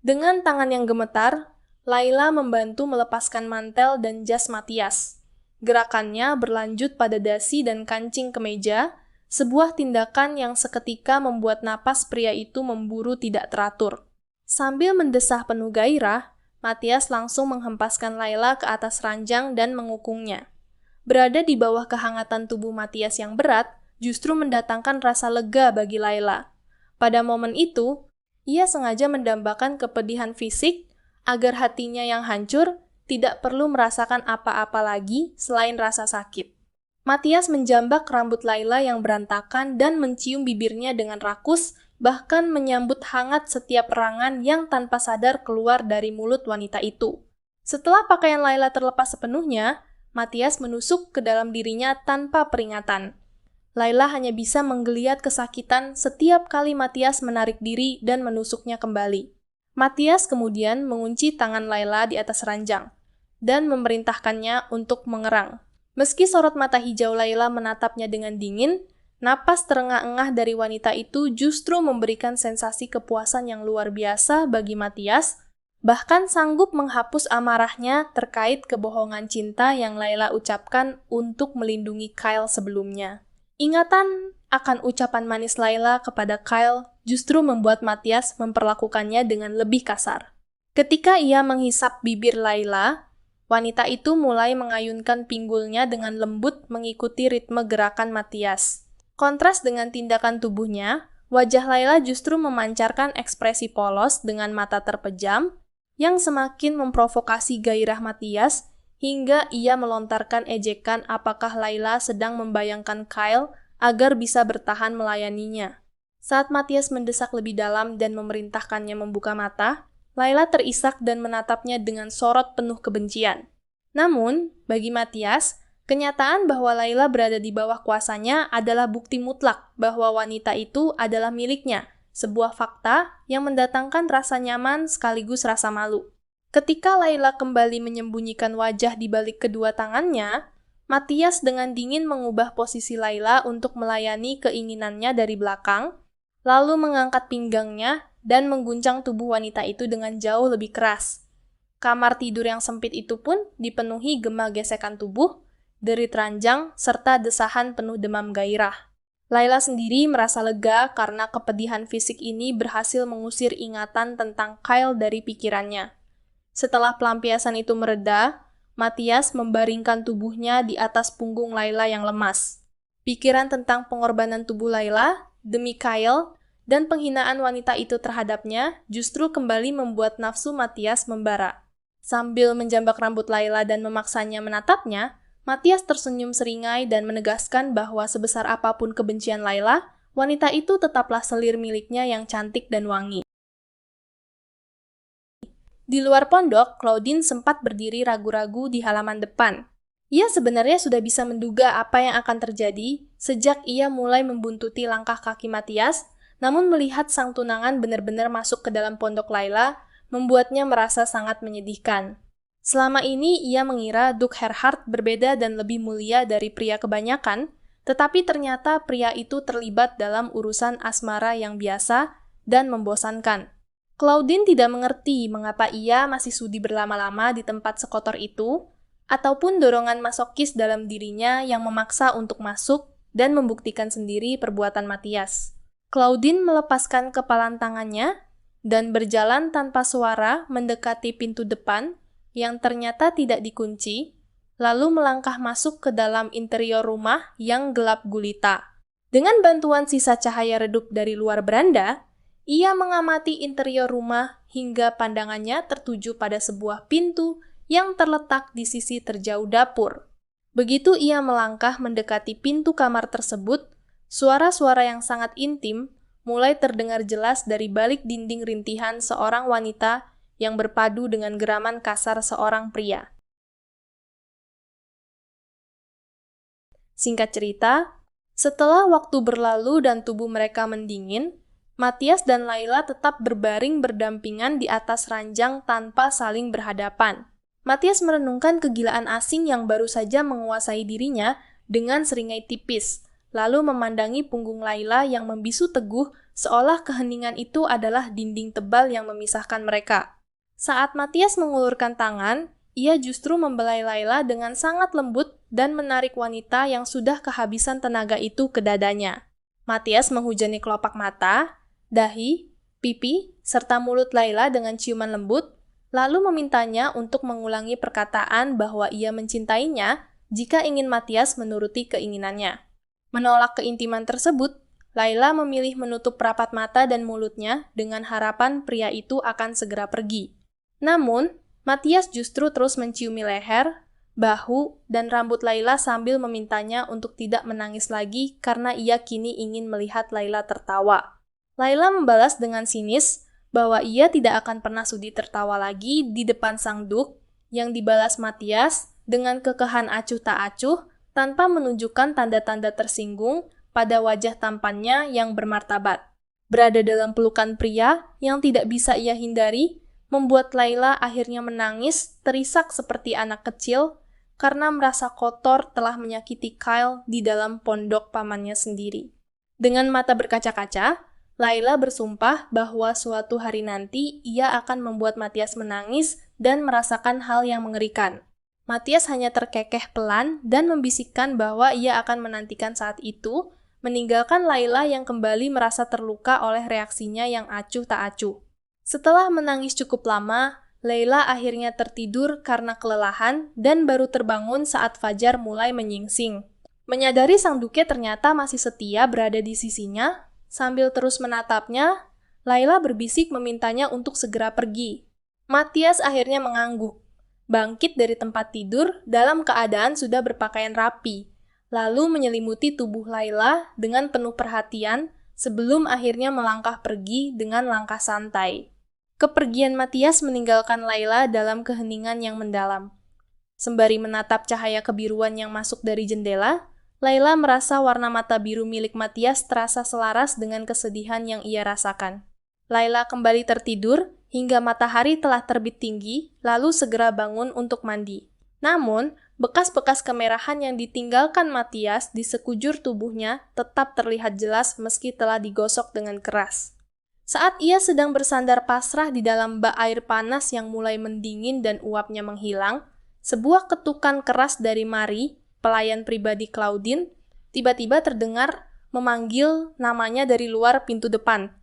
Dengan tangan yang gemetar, Laila membantu melepaskan mantel dan jas Matias. Gerakannya berlanjut pada dasi dan kancing kemeja, sebuah tindakan yang seketika membuat napas pria itu memburu tidak teratur. Sambil mendesah penuh gairah, Matias langsung menghempaskan Laila ke atas ranjang dan mengukungnya. Berada di bawah kehangatan tubuh Matias yang berat, justru mendatangkan rasa lega bagi Laila. Pada momen itu, ia sengaja mendambakan kepedihan fisik agar hatinya yang hancur tidak perlu merasakan apa-apa lagi selain rasa sakit. Matias menjambak rambut Laila yang berantakan dan mencium bibirnya dengan rakus, bahkan menyambut hangat setiap erangan yang tanpa sadar keluar dari mulut wanita itu. Setelah pakaian Laila terlepas sepenuhnya, Matias menusuk ke dalam dirinya tanpa peringatan. Laila hanya bisa menggeliat kesakitan setiap kali Matias menarik diri dan menusuknya kembali. Matias kemudian mengunci tangan Laila di atas ranjang dan memerintahkannya untuk mengerang. Meski sorot mata hijau Laila menatapnya dengan dingin, napas terengah-engah dari wanita itu justru memberikan sensasi kepuasan yang luar biasa bagi Matias, bahkan sanggup menghapus amarahnya terkait kebohongan cinta yang Laila ucapkan untuk melindungi Kyle sebelumnya. Ingatan akan ucapan manis Laila kepada Kyle justru membuat Matias memperlakukannya dengan lebih kasar. Ketika ia menghisap bibir Laila, wanita itu mulai mengayunkan pinggulnya dengan lembut mengikuti ritme gerakan Matias. Kontras dengan tindakan tubuhnya, wajah Laila justru memancarkan ekspresi polos dengan mata terpejam, yang semakin memprovokasi gairah Matias hingga ia melontarkan ejekan apakah Laila sedang membayangkan Kyle agar bisa bertahan melayaninya. Saat Matias mendesak lebih dalam dan memerintahkannya membuka mata, Laila terisak dan menatapnya dengan sorot penuh kebencian. Namun, bagi Matias, kenyataan bahwa Laila berada di bawah kuasanya adalah bukti mutlak bahwa wanita itu adalah miliknya, sebuah fakta yang mendatangkan rasa nyaman sekaligus rasa malu. Ketika Laila kembali menyembunyikan wajah di balik kedua tangannya, Matias dengan dingin mengubah posisi Laila untuk melayani keinginannya dari belakang, lalu mengangkat pinggangnya dan mengguncang tubuh wanita itu dengan jauh lebih keras. Kamar tidur yang sempit itu pun dipenuhi gema gesekan tubuh, derit ranjang, serta desahan penuh demam gairah. Laila sendiri merasa lega karena kepedihan fisik ini berhasil mengusir ingatan tentang Kyle dari pikirannya. Setelah pelampiasan itu mereda, Matias membaringkan tubuhnya di atas punggung Laila yang lemas. Pikiran tentang pengorbanan tubuh Laila demi Kyle dan penghinaan wanita itu terhadapnya justru kembali membuat nafsu Matias membara. Sambil menjambak rambut Laila dan memaksanya menatapnya, Matias tersenyum seringai dan menegaskan bahwa sebesar apapun kebencian Laila, wanita itu tetaplah selir miliknya yang cantik dan wangi. Di luar pondok, Claudine sempat berdiri ragu-ragu di halaman depan. Ia sebenarnya sudah bisa menduga apa yang akan terjadi sejak ia mulai membuntuti langkah kaki Matias, namun melihat sang tunangan benar-benar masuk ke dalam pondok Laila, membuatnya merasa sangat menyedihkan. Selama ini ia mengira Duke Herhard berbeda dan lebih mulia dari pria kebanyakan, tetapi ternyata pria itu terlibat dalam urusan asmara yang biasa dan membosankan. Claudine tidak mengerti mengapa ia masih sudi berlama-lama di tempat sekotor itu, ataupun dorongan masokis dalam dirinya yang memaksa untuk masuk dan membuktikan sendiri perbuatan Matias. Claudine melepaskan kepalan tangannya dan berjalan tanpa suara mendekati pintu depan yang ternyata tidak dikunci, lalu melangkah masuk ke dalam interior rumah yang gelap gulita. Dengan bantuan sisa cahaya redup dari luar beranda, ia mengamati interior rumah hingga pandangannya tertuju pada sebuah pintu yang terletak di sisi terjauh dapur. Begitu ia melangkah mendekati pintu kamar tersebut, suara-suara yang sangat intim mulai terdengar jelas dari balik dinding rintihan seorang wanita yang berpadu dengan geraman kasar seorang pria. Singkat cerita, setelah waktu berlalu dan tubuh mereka mendingin, Matias dan Laila tetap berbaring berdampingan di atas ranjang tanpa saling berhadapan. Matias merenungkan kegilaan asing yang baru saja menguasai dirinya dengan seringai tipis, lalu memandangi punggung Laila yang membisu teguh seolah keheningan itu adalah dinding tebal yang memisahkan mereka. Saat Matias mengulurkan tangan, ia justru membelai Layla dengan sangat lembut dan menarik wanita yang sudah kehabisan tenaga itu ke dadanya. Matias menghujani kelopak mata, dahi, pipi, serta mulut Layla dengan ciuman lembut, lalu memintanya untuk mengulangi perkataan bahwa ia mencintainya jika ingin Matias menuruti keinginannya. Menolak keintiman tersebut, Layla memilih menutup rapat mata dan mulutnya dengan harapan pria itu akan segera pergi. Namun, Matias justru terus menciumi leher, bahu, dan rambut Layla sambil memintanya untuk tidak menangis lagi karena ia kini ingin melihat Layla tertawa. Layla membalas dengan sinis bahwa ia tidak akan pernah sudi tertawa lagi di depan sang duk, yang dibalas Matias dengan kekehan acuh tak acuh tanpa menunjukkan tanda-tanda tersinggung pada wajah tampannya yang bermartabat. Berada dalam pelukan pria yang tidak bisa ia hindari, membuat Layla akhirnya menangis terisak seperti anak kecil karena merasa kotor telah menyakiti Kyle di dalam pondok pamannya sendiri. Dengan mata berkaca-kaca, Layla bersumpah bahwa suatu hari nanti ia akan membuat Matias menangis dan merasakan hal yang mengerikan. Matias hanya terkekeh pelan dan membisikkan bahwa ia akan menantikan saat itu, meninggalkan Layla yang kembali merasa terluka oleh reaksinya yang acuh tak acuh. Setelah menangis cukup lama, Layla akhirnya tertidur karena kelelahan dan baru terbangun saat fajar mulai menyingsing. Menyadari sang duke ternyata masih setia berada di sisinya, sambil terus menatapnya, Layla berbisik memintanya untuk segera pergi. Matias akhirnya mengangguk, bangkit dari tempat tidur dalam keadaan sudah berpakaian rapi, lalu menyelimuti tubuh Layla dengan penuh perhatian sebelum akhirnya melangkah pergi dengan langkah santai. Kepergian Matias meninggalkan Layla dalam keheningan yang mendalam. Sembari menatap cahaya kebiruan yang masuk dari jendela, Layla merasa warna mata biru milik Matias terasa selaras dengan kesedihan yang ia rasakan. Layla kembali tertidur hingga matahari telah terbit tinggi, lalu segera bangun untuk mandi. Namun, bekas-bekas kemerahan yang ditinggalkan Matias di sekujur tubuhnya tetap terlihat jelas meski telah digosok dengan keras. Saat ia sedang bersandar pasrah di dalam bak air panas yang mulai mendingin dan uapnya menghilang, sebuah ketukan keras dari Mari, pelayan pribadi Claudine, tiba-tiba terdengar memanggil namanya dari luar pintu depan.